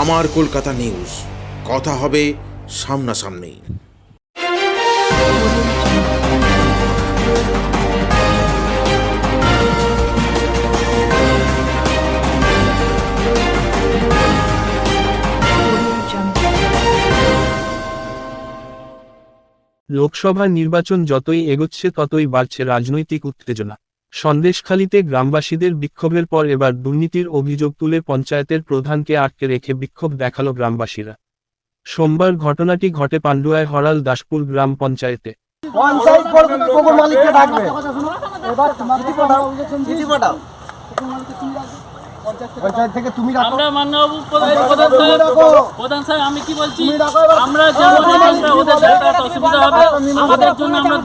আমার কলকাতা নিউজ, কথা হবে সামনাসামনি। লোকসভা নির্বাচন যতই এগোচ্ছে ততই বাড়ছে রাজনৈতিক উত্তেজনা। সন্দেশখালীতে গ্রামবাসীদের বিক্ষোভের পর এবার দুর্নীতির অভিযোগ তুলে পঞ্চায়েতের প্রধানকে আটকে রেখে বিক্ষোভ দেখালো গ্রামবাসীরা। সোমবার ঘটনাটি ঘটে পান্ডুয়ায় হরাল দাসপুর গ্রাম পঞ্চায়েতে। আমরা মান্যবাবু প্রধান স্যার, আমি কি বলছি, আমরা ওদের যাতায়াত অসুবিধা হবে, আমাদের জন্য আমরা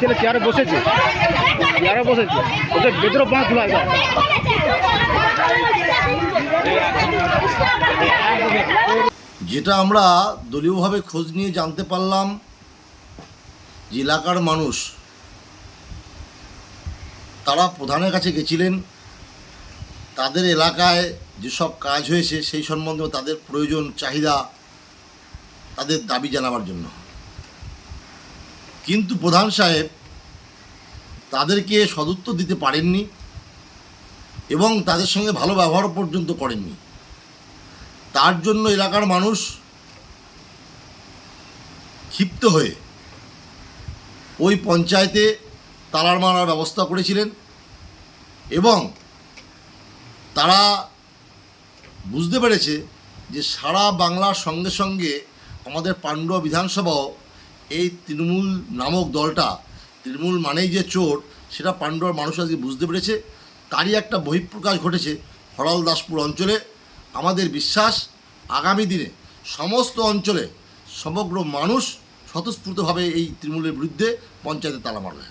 ছেলে চেয়ারে বসেছে, ওদের ভেতরে বাঁধ খোলা। যেটা আমরা দলীয়ভাবে খোঁজ নিয়ে জানতে পারলাম যে এলাকার মানুষ তারা প্রধানের কাছে গেছিলেন, তাদের এলাকায় যেসব কাজ হয়েছে সেই সম্বন্ধে তাদের প্রয়োজন চাহিদা, তাদের দাবি জানাবার জন্য। কিন্তু প্রধান সাহেব তাদেরকে সদুত্তর দিতে পারেননি এবং তাদের সঙ্গে ভালো ব্যবহার পর্যন্ত করেননি। তার জন্য এলাকার মানুষ ক্ষিপ্ত হয়ে ওই পঞ্চায়েতে তালা মারার ব্যবস্থা করেছিলেন এবং তারা বুঝতে পেরেছে যে সারা বাংলার সঙ্গে সঙ্গে আমাদের পান্ডুয়া বিধানসভাও এই তৃণমূল নামক দলটা, তৃণমূল মানেই যে চোর, সেটা পান্ডুয়ার মানুষ আজকে বুঝতে পেরেছে। তারই একটা বহিঃপ্রকাশ ঘটেছে হরাল দাসপুর অঞ্চলে। আমাদের বিশ্বাস আগামী দিনে সমস্ত অঞ্চলে সমগ্র মানুষ স্বতঃস্ফূর্তভাবে এই তৃণমূলের বিরুদ্ধে পঞ্চায়েতে তালা মারবে।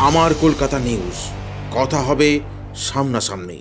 আমার কলকাতা নিউজ, কথা হবে সামনাসামনি।